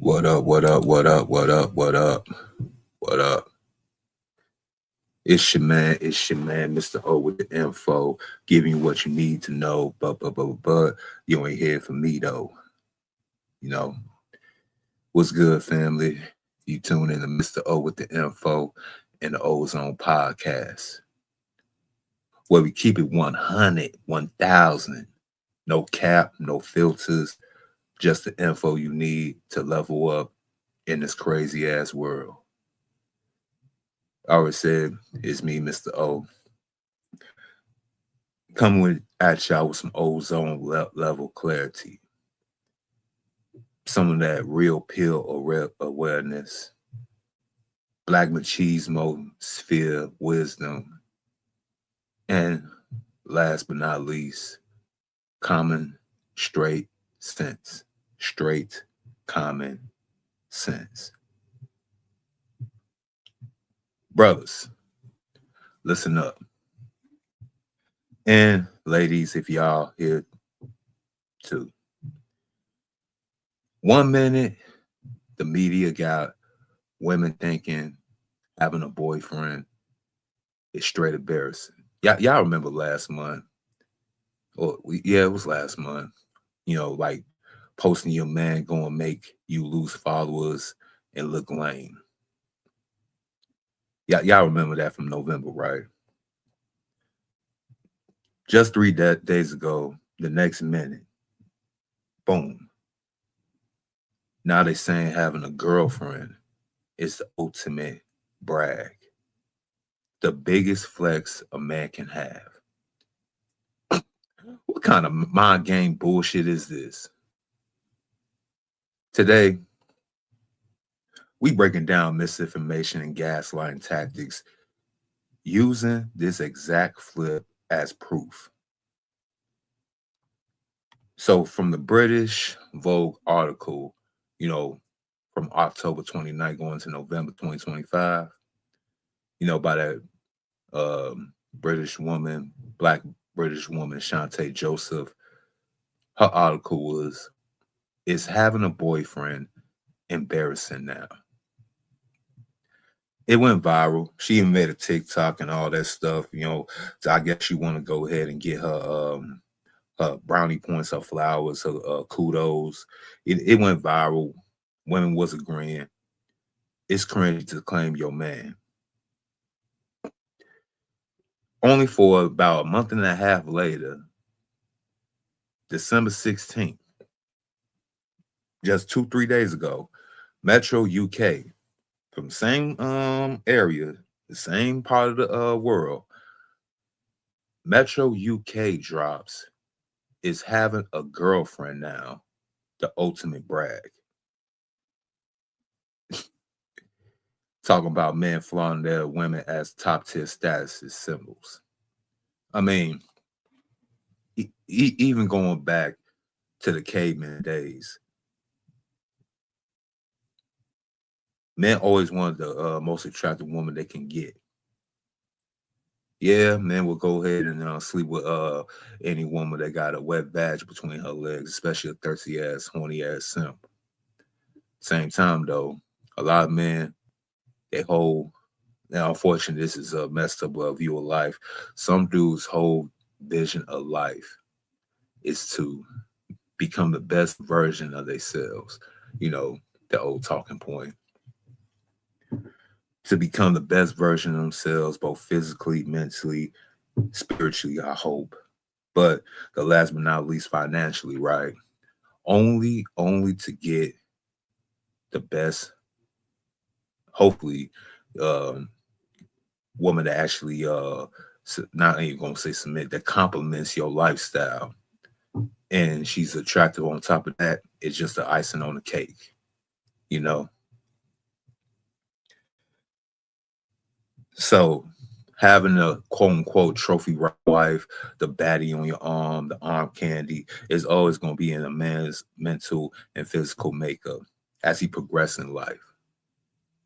What up, what up, what up, what up, what up, what up? It's your man, Mr. O with the info, giving you what you need to know, but you ain't here for me though. You know, what's good, family? You tune in to Mr. O with the info and the Ozone Podcast, where we keep it 100, 1000. No cap, no filters, just the info you need to level up in this crazy ass world. I always said it's me, Mr. O, coming at y'all with some ozone level clarity, some of that real pill awareness, black machismo sphere wisdom, and last but not least, common straight sense. Straight common sense. Brothers, listen up. And ladies, if y'all here too. 1 minute, the media got women thinking having a boyfriend is straight embarrassing. Y'all remember last month? Yeah, it was last month. Like posting your man gonna make you lose followers and look lame. Y'all remember that from November, right? Just 3 days ago, the next minute, boom. Now they saying having a girlfriend is the ultimate brag, the biggest flex a man can have. What kind of mind game bullshit is this? Today, we breaking down misinformation and gaslighting tactics using this exact flip as proof. So from the British Vogue article, from October 29th going to November 2025, by that Black British woman, Shantae Joseph, her article was, "Is having a boyfriend embarrassing now?" It went viral. She even made a TikTok and all that stuff, So I guess she want to go ahead and get her brownie points, her flowers, her kudos. It went viral. Women was agreeing. It's cringy to claim your man. Only for about a month and a half later, December 16th, just 2-3 days ago, Metro UK, from the same area, the same part of the world, Metro UK drops, "Is having a girlfriend now the ultimate brag." Talking about men flaunting their women as top tier status symbols. I mean, even going back to the caveman days, men always wanted the most attractive woman they can get. Yeah, men will go ahead and sleep with any woman that got a wet vag between her legs, especially a thirsty ass, horny ass simp. Same time though, a lot of men, they hold. Now, unfortunately, this is a messed up view of life. Some dudes' whole vision of life is to become the best version of themselves. The old talking point. To become the best version of themselves, both physically, mentally, spiritually, I hope. But the last but not least, financially, right? Only to get the best, hopefully, woman that actually not even gonna say submit, that complements your lifestyle, and she's attractive on top of that. It's just the icing on the cake, So having a quote unquote trophy wife, the baddie on your arm, the arm candy, is always going to be in a man's mental and physical makeup as he progresses in life.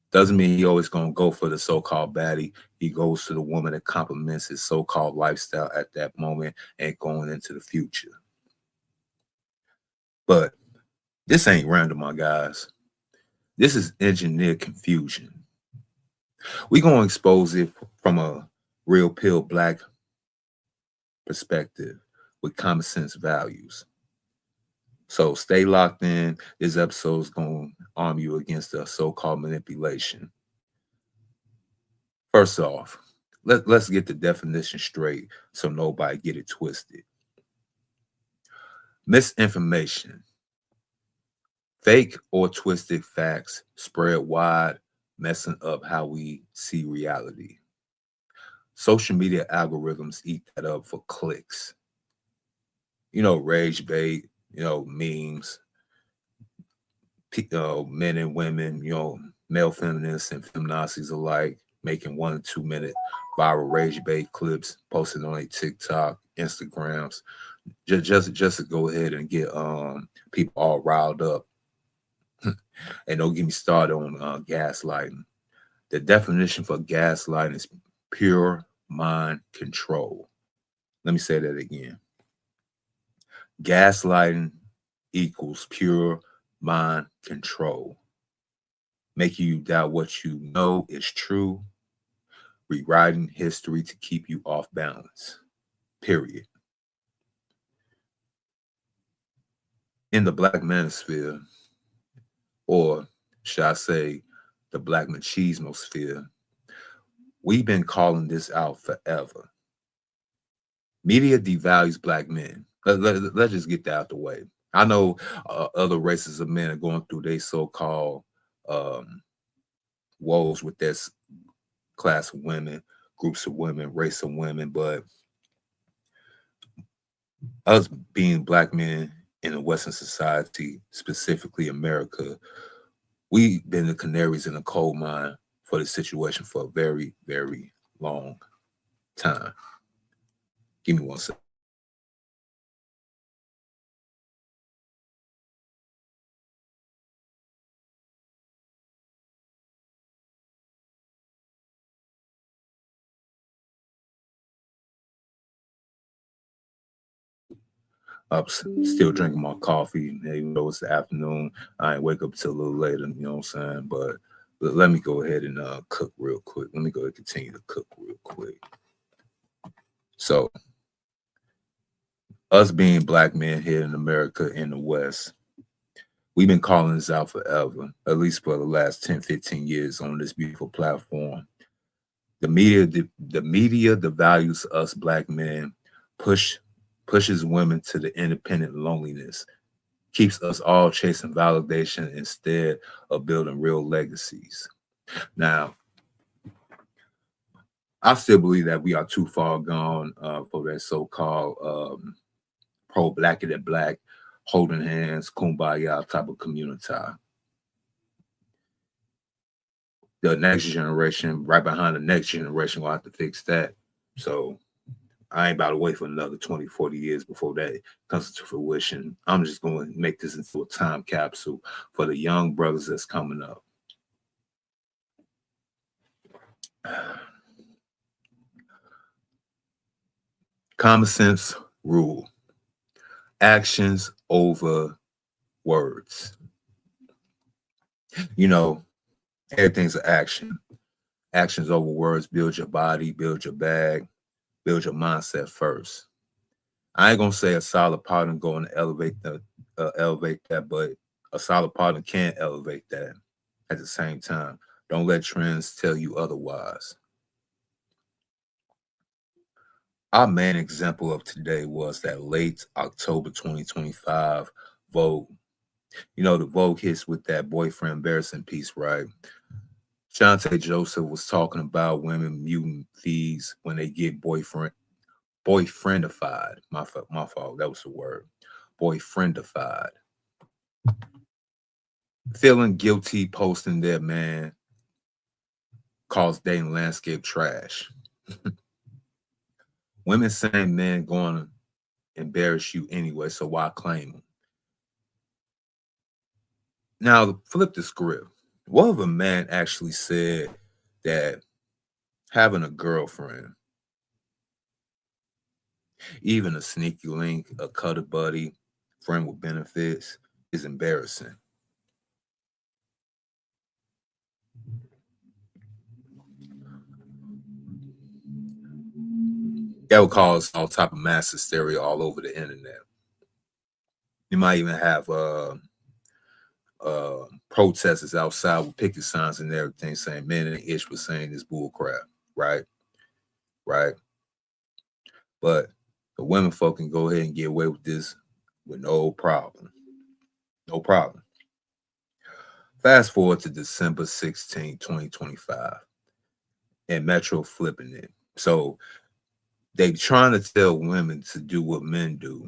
Doesn't mean he always going to go for the so-called baddie. He goes to the woman that complements his so-called lifestyle at that moment and going into the future. But this ain't random, my guys. This is engineered confusion. We're going to expose it from a real pill black perspective with common sense values. So stay locked in. This episode is going to arm you against the so-called manipulation. First off, let's get the definition straight so nobody get it twisted. Misinformation. Fake or twisted facts spread wide, messing up how we see reality. Social media algorithms eat that up for clicks. Rage bait, memes, men and women, male feminists and feminazis alike, making 1 to 2 minute viral rage bait clips, posted on a TikTok, Instagrams, just to go ahead and get people all riled up. And don't get me started on gaslighting. The definition for gaslighting is pure mind control. Let me say that again. Gaslighting equals pure mind control, making you doubt what you know is true, rewriting history to keep you off balance. Period. In the Black Manosphere, or should I say the Black Machismosphere, we've been calling this out forever. Media devalues Black men. Let's just get that out the way. I know other races of men are going through their so-called woes with this class of women, groups of women, race of women, but us being Black men in a Western society, specifically America, we've been the canaries in the coal mine for the situation for a very, very long time. Give me 1 second. Up, still drinking my coffee, even though it's the afternoon. I ain't wake up till a little later, you know what I'm saying? But let me go ahead and cook real quick. Let me go ahead and continue to cook real quick. So, us being Black men here in America in the West, we've been calling this out forever, at least for the last 10, 15 years on this beautiful platform. The media devalues us Black men, pushes women to the independent loneliness, keeps us all chasing validation instead of building real legacies. Now, I still believe that we are too far gone for that so-called pro-blacker than black, holding hands, kumbaya type of community. The next generation, right behind the next generation, will have to fix that. So I ain't about to wait for another 20, 40 years before that comes to fruition. I'm just going to make this into a time capsule for the young brothers that's coming up. Common sense rule. Actions over words. Everything's an action. Actions over words. Build your body, build your bag, build your mindset first. I ain't gonna say a solid partner going to elevate that, but a solid partner can elevate that at the same time. Don't let trends tell you otherwise. Our main example of today was that late October 2025 Vogue. The Vogue hits with that boyfriend embarrassing piece, right? Shante Joseph was talking about women muting fees when they get boyfriendified. My fault. That was the word. Boyfriendified. Feeling guilty posting their man calls dating landscape trash. Women saying men going to embarrass you anyway, so why claim them? Now, flip the script. What if a man actually said that having a girlfriend, even a sneaky link, a cutter buddy, friend with benefits, is embarrassing? That would cause all type of mass hysteria all over the internet. You might even have protesters outside with picket signs and everything saying men and ish was saying this bull crap, right? Right. But the women folk can go ahead and get away with this with no problem. No problem. Fast forward to December 16, 2025, and Metro flipping it. So they trying to tell women to do what men do.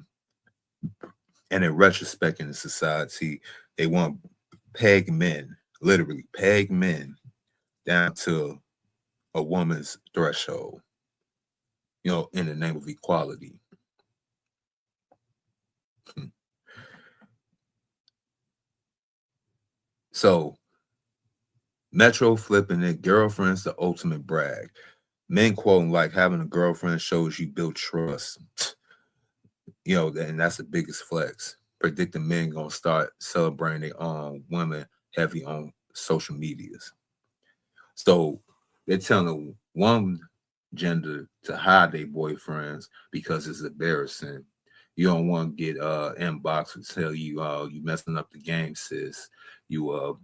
And in retrospect in the society, they want to peg men, literally peg men down to a woman's threshold, in the name of equality. So Metro flipping it, girlfriend's the ultimate brag. Men quoting like having a girlfriend shows you build trust. And that's the biggest flex. Predicting men gonna start celebrating their own women heavy on social medias. So they're telling one gender to hide their boyfriends because it's embarrassing. You don't want to get inbox to tell you you messing up the game, sis. You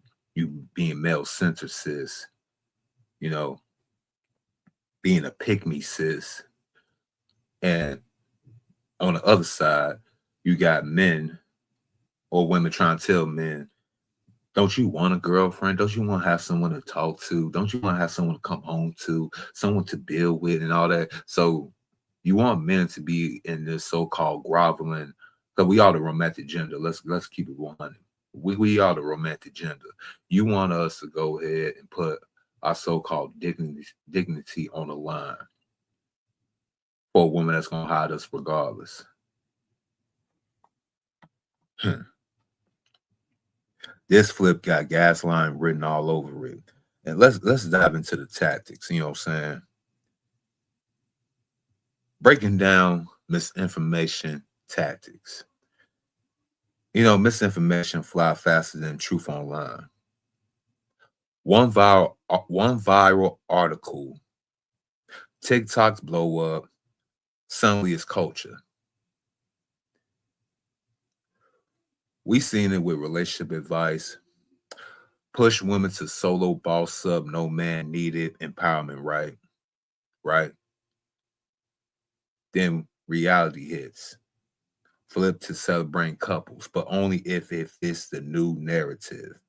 being male centered, sis. Being a pick me, sis. And on the other side, you got men or women trying to tell men, don't you want a girlfriend? Don't you want to have someone to talk to? Don't you want to have someone to come home to, someone to build with and all that? So you want men to be in this so-called groveling, because we are the romantic gender. Let's keep it 100. We are the romantic gender. You want us to go ahead and put our so-called dignity on the line for a woman that's going to hide us regardless. This flip got gaslighting written all over it. And let's dive into the tactics, you know what I'm saying? Breaking down misinformation tactics. Misinformation fly faster than truth online. One viral article, TikToks blow up, suddenly it's culture. We seen it with relationship advice, push women to solo boss up, no man needed, empowerment, right? Then reality hits. Flip to celebrating couples, but only if it fits the new narrative.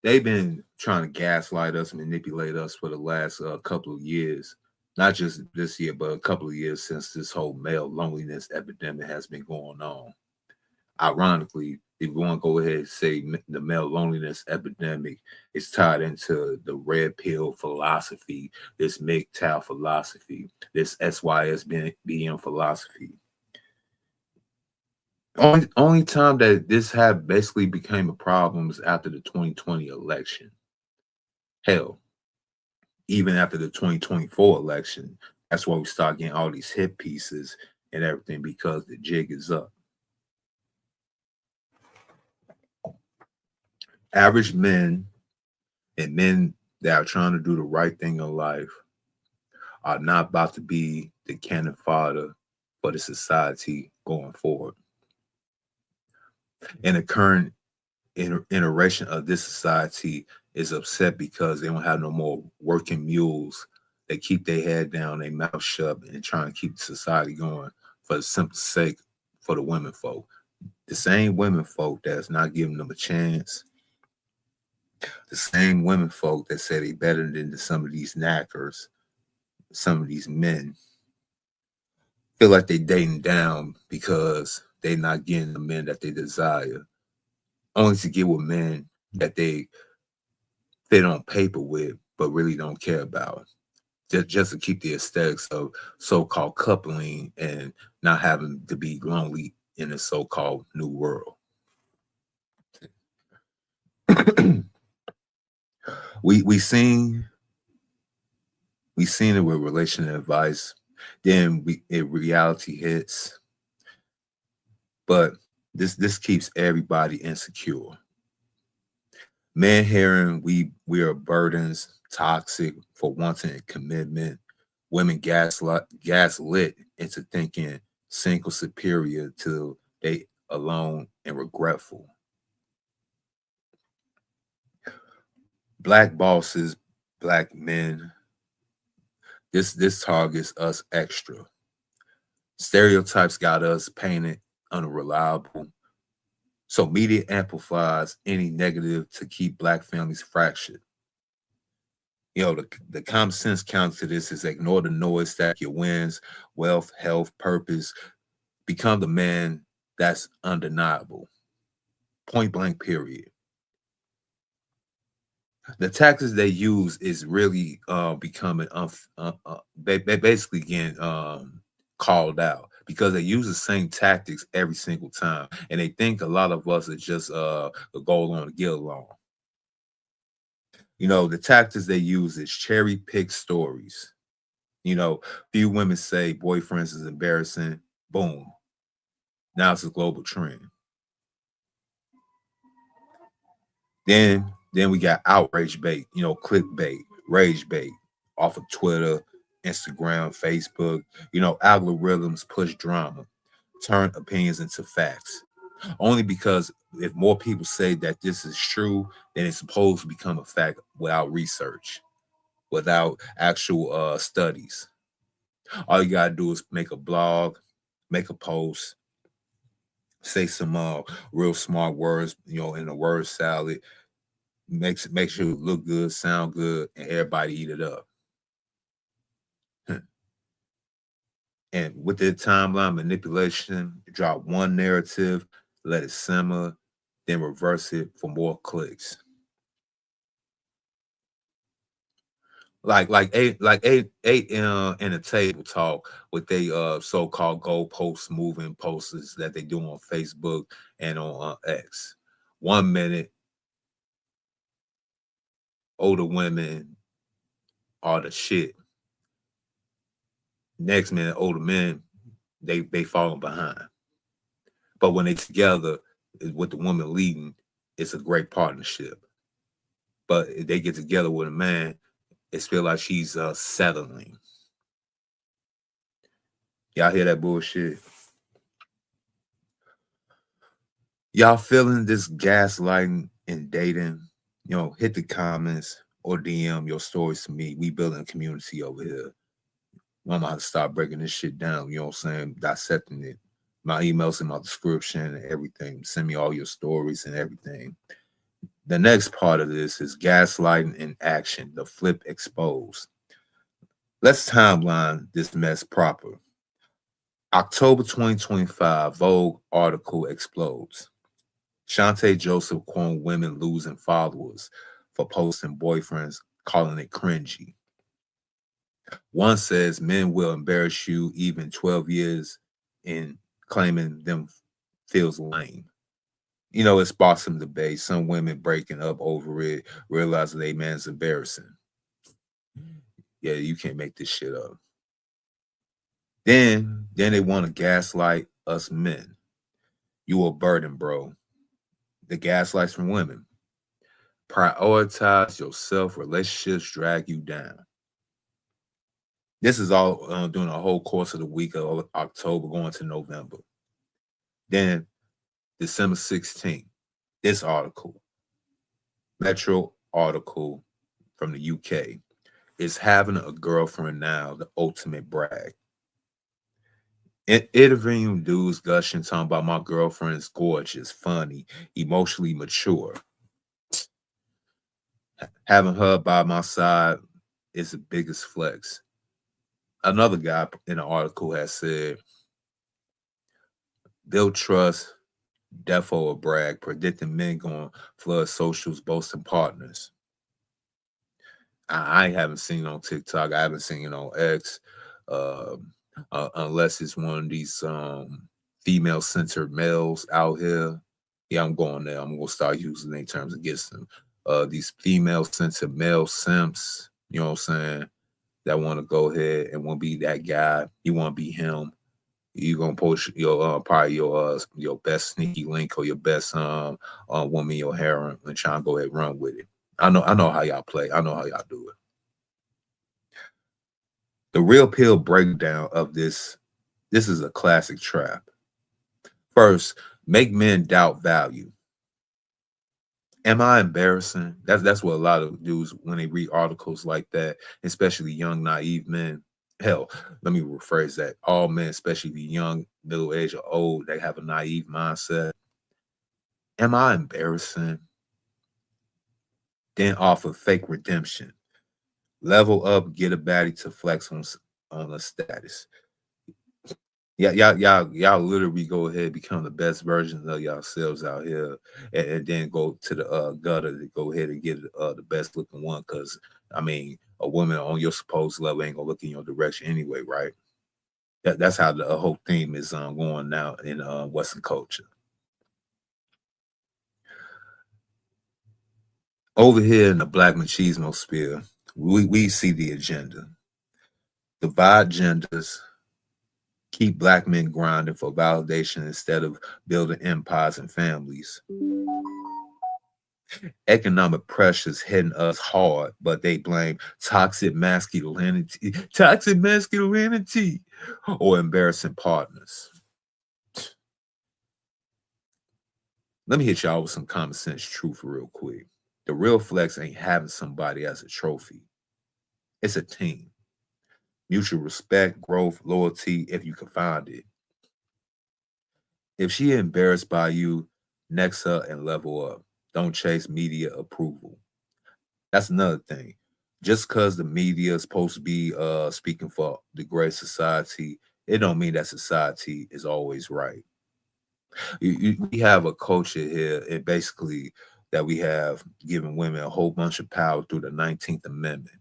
They've been trying to gaslight us, manipulate us for the last couple of years. Not just this year, but a couple of years since this whole male loneliness epidemic has been going on. Ironically, if you want to go ahead and say the male loneliness epidemic is tied into the red pill philosophy, this MGTOW philosophy, this SYSBM philosophy. Only time that this had basically became a problem was after the 2020 election. Hell, even after the 2024 election, that's why we start getting all these hit pieces and everything, because the jig is up. Average men and men that are trying to do the right thing in life are not about to be the cannon fodder for the society going forward. And the current iteration of this society is upset because they don't have no more working mules that keep their head down, their mouth shut, and trying to keep the society going for the simple sake for the women folk. The same women folk that's not giving them a chance. The same women folk that say they better than some of these knackers, some of these men, feel like they dating down because they're not getting the men that they desire, only to get with men that they fit on paper with, but really don't care about. Just to keep the aesthetics of so-called coupling and not having to be lonely in a so-called new world. we seen it with relationship advice. Then reality hits. But this keeps everybody insecure. Men hearing we are burdens, toxic, for wanting a commitment, Women gaslit into thinking single superior till they alone and regretful. Black bosses, black men, this targets us extra. Stereotypes got us painted unreliable. So media amplifies any negative to keep black families fractured. The common sense counter to this is ignore the noise, stack your wins, wealth, health, purpose, become the man that's undeniable. Point blank, period. The tactics they use is really becoming basically getting called out because they use the same tactics every single time, and they think a lot of us are just the goal on to get along. The tactics they use is cherry pick stories. Few women say boyfriends is embarrassing. Boom. Now it's a global trend. Then we got outrage bait, clickbait, rage bait off of Twitter, Instagram, Facebook. Algorithms push drama, turn opinions into facts. Only because if more people say that this is true, then it's supposed to become a fact without research, without actual studies. All you gotta do is make a blog, make a post, say some real smart words, in a word salad. Makes sure it look good, sound good, and everybody eat it up. And with the timeline manipulation, drop one narrative, let it simmer, then reverse it for more clicks. Eight in a table talk with they so-called goalpost moving posters that they do on Facebook and on X. 1 minute, older women are the shit. Next minute, older men, they falling behind. But when they together with the woman leading, it's a great partnership. But if they get together with a man, it's feel like she's settling. Y'all hear that bullshit? Y'all feeling this gaslighting and dating? Hit the comments or DM your stories to me. We building a community over here. I'm gonna have to start breaking this shit down. You know what I'm saying? Dissecting it. My email's in my description and everything. Send me all your stories and everything. The next part of this is gaslighting in action, the flip exposed. Let's timeline this mess proper. October 2025, Vogue article explodes. Shantae Joseph quoting women losing followers for posting boyfriends, calling it cringy. One says men will embarrass you even 12 years in claiming them feels lame. It sparks some debate. Some women breaking up over it, realizing they man's embarrassing. Yeah, you can't make this shit up. Then they want to gaslight us men. You a burden, bro. The gaslights from women. Prioritize yourself. Relationships drag you down. This is all during the whole course of the week of October going to November. Then December 16th, this article, Metro article from the UK, is having a girlfriend now the ultimate brag. Interviewing dudes gushing, talking about my girlfriend is gorgeous, funny, emotionally mature. Having her by my side is the biggest flex. Another guy in the article has said, build trust, defo a brag, predicting men going flood socials, boasting partners. I haven't seen on TikTok. I haven't seen it on X, unless it's one of these female-centered males out here. Yeah, I'm going there. I'm gonna start using their terms against them. These female-centered male simps. You know what I'm saying? That want to go ahead and want to be that guy. You want to be him. You gonna post your probably your best sneaky link or your best woman, your harem, and try and go ahead and run with it. I know how y'all play. I know how y'all do it. The real pill breakdown of this is a classic trap. First, make men doubt value. Am I embarrassing? That's what a lot of dudes when they read articles like that, especially young, naive men. Hell, let me rephrase that. All men, especially the young, middle aged or old, they have a naive mindset. Am I embarrassing? Then offer fake redemption. Level up, get a baddie to flex on a status. Yeah, y'all literally go ahead, become the best versions of yourselves out here, and then go to the gutter to go ahead and get the best looking one. Cause I mean, a woman on your supposed level ain't gonna look in your direction anyway, right? That's how the whole theme is going now in Western culture. Over here in the Black machismo sphere, we see the agenda. Divide genders, keep Black men grinding for validation instead of building empires and families. Economic pressures hitting us hard, but they blame toxic masculinity, or embarrassing partners. Let me hit y'all with some common sense truth real quick. The real flex ain't having somebody as a trophy. It's a team. Mutual respect, growth, loyalty, if you can find it. If she embarrassed by you, next her and level up. Don't chase media approval. That's another thing. Just because the media is supposed to be speaking for the great society, it don't mean that society is always right. We have a culture here, and basically that we have given women a whole bunch of power through the 19th Amendment.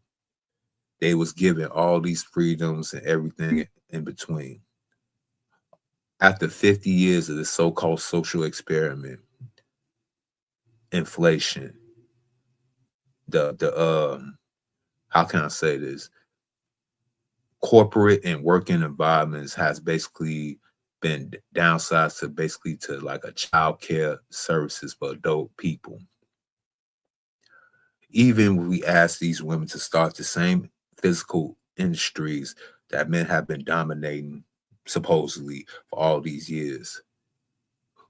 They was given all these freedoms and everything in between. After 50 years of this so-called social experiment, inflation, the how can I say this? Corporate and working environments has basically been downsized to basically to like a child care services for adult people. Even when we ask these women to start the same physical industries that men have been dominating supposedly for all these years,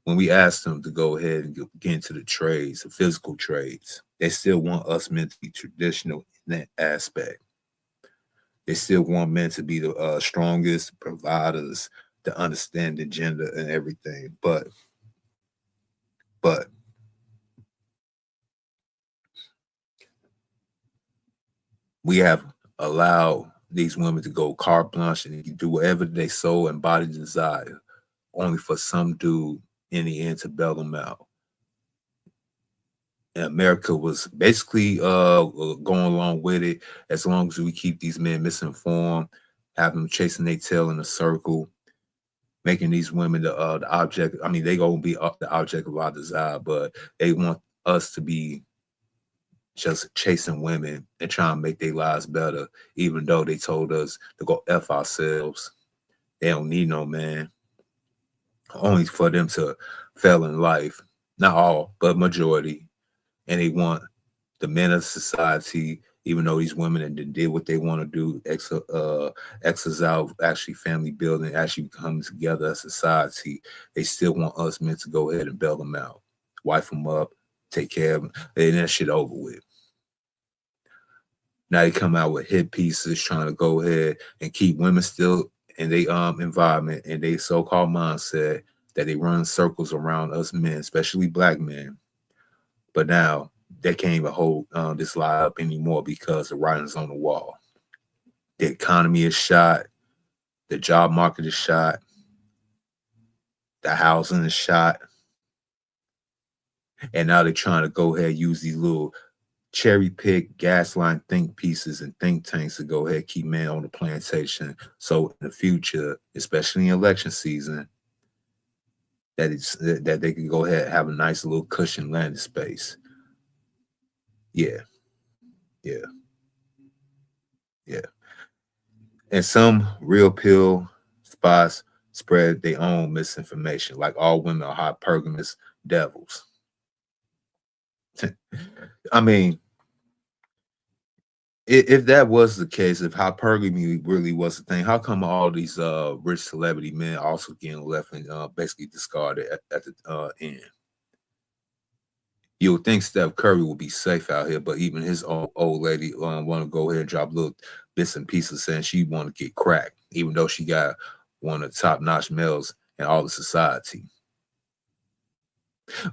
when we ask them to go ahead and get into the trades, the physical trades, they still want us men to be traditional in that aspect. They still want men to be the strongest providers, to understand the gender and everything. But we have allowed these women to go carte blanche and do whatever they soul and body desire, only for some dude in the end to bail them out. And America was basically going along with it as long as we keep these men misinformed, have them chasing their tail in a circle, making these women the object. I mean, they gonna be the object of our desire, but they want us to be just chasing women and trying to make their lives better, even though they told us to go F ourselves. They don't need no man, only for them to fail in life. Not all, but majority. And they want the men of society, even though these women did what they want to do, exes out, actually family building, actually coming together as society, they still want us men to go ahead and bail them out, wife them up, take care of them, and that shit over with. Now they come out with hit pieces trying to go ahead and keep women still in their environment and they so-called mindset that they run circles around us men, especially Black men. But now they can't even hold this lie up anymore because the writing's on the wall. The economy is shot. The job market is shot. The housing is shot. And now they're trying to go ahead and use these little cherry-pick gaslight think pieces and think tanks to go ahead and keep men on the plantation. So in the future, especially in election season, that they can go ahead and have a nice little cushion landing space. Yeah, yeah, yeah. And some real pill spots spread their own misinformation, like all women are hypergamous devils. I mean, If that was the case, if hypergamy really was the thing, how come all these rich celebrity men also getting left and basically discarded at the end? You would think Steph Curry would be safe out here, but even his old lady want to go ahead and drop little bits and pieces saying she want to get cracked, even though she got one of the top notch males in all of society.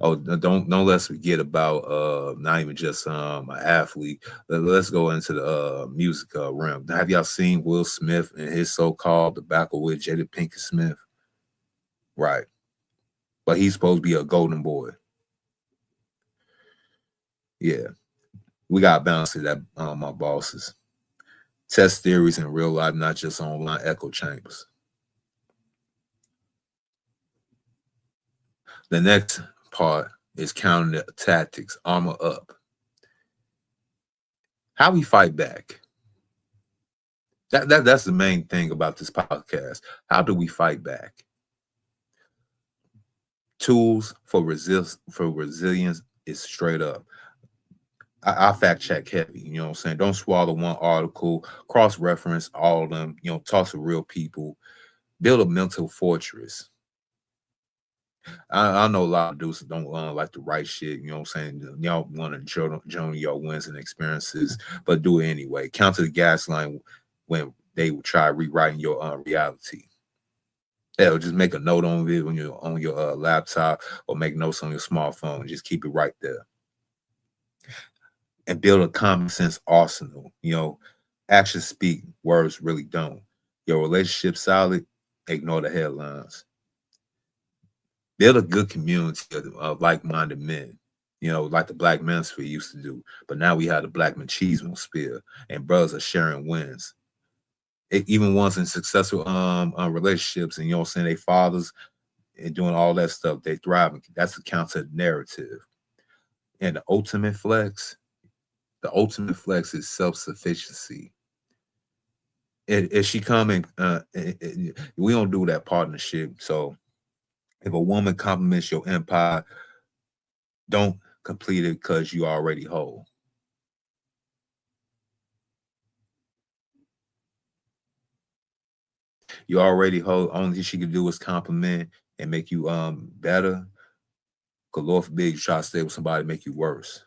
Oh, don't let's forget about not even just an athlete. Let's go into the music realm. Have y'all seen Will Smith and his so-called tobacco with Jada Pinkett Smith? Right, but he's supposed to be a golden boy. Yeah, we got to balance it. That my bosses test theories in real life, not just online echo chambers. The next part is counter tactics, armor up. How we fight back. That's the main thing about this podcast. How do we fight back? Tools for resilience is straight up. I fact check heavy, you know what I'm saying? Don't swallow one article, cross-reference all of them, talk to real people, build a mental fortress. I know a lot of dudes don't like to write shit, you know what I'm saying? Y'all want to join your wins and experiences, but do it anyway. Counter the gaslighting when they try rewriting your reality. Hell, just make a note on it when you're on your laptop, or make notes on your smartphone. Just keep it right there. And build a common sense arsenal. Actions speak, words really don't. Your relationship solid, ignore the headlines. Build a good community of like-minded men, like the Black Manosphere used to do. But now we have the Black Manosphere, and brothers are sharing wins. Even ones in successful relationships, and you know what I'm saying, they fathers and doing all that stuff, they thriving. That's the counter narrative. And the ultimate flex is self-sufficiency. If she coming, we don't do that partnership. So if a woman compliments your empire, don't complete it because you already whole. You already whole. Only thing she can do is compliment and make you better. Cause Lord forbid you try to stay with somebody to make you worse.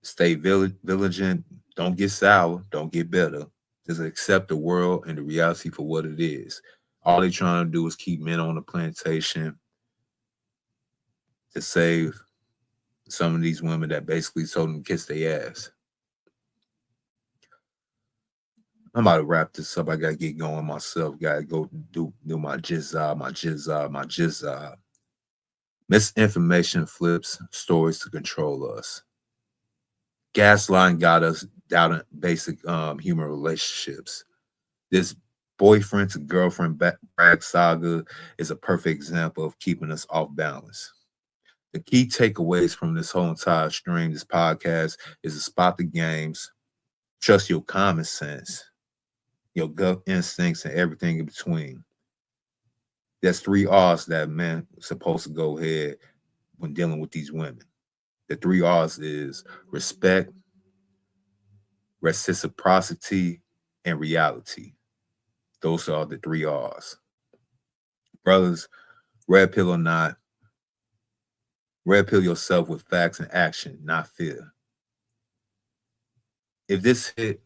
Stay vigilant. Don't get sour. Don't get better. Just accept the world and the reality for what it is. All they trying to do is keep men on the plantation to save some of these women that basically told them to kiss their ass. I'm about to wrap this up. I gotta get going myself. Gotta go do my jizzab. Misinformation flips stories to control us. Gaslighting got us doubting basic human relationships. This boyfriend to girlfriend brag saga is a perfect example of keeping us off balance. The key takeaways from this whole entire stream, this podcast, is to spot the games, trust your common sense, your gut instincts, and everything in between. There's 3 R's that men are supposed to go ahead when dealing with these women. The 3 R's is respect, reciprocity, and reality. Those are the 3 R's. Brothers, red pill or not, red pill yourself with facts and action, not fear. If this hit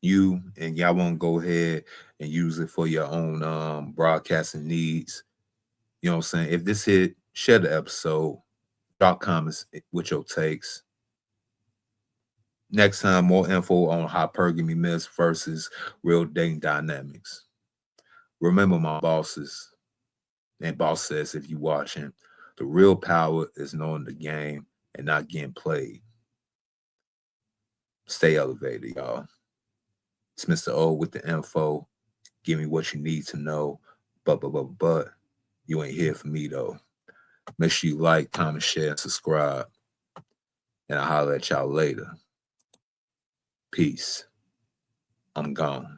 you and y'all want to go ahead and use it for your own broadcasting needs, you know what I'm saying? If this hit, share the episode, drop comments with your takes. Next time, more info on hypergamy myths versus real dating dynamics. Remember, my bosses and boss says, if you watching, the real power is knowing the game and not getting played. Stay elevated, y'all. It's Mr. O with the info. Give me what you need to know. But you ain't here for me though. Make sure you like, comment, share, and subscribe. And I'll holler at y'all later. Peace. I'm gone.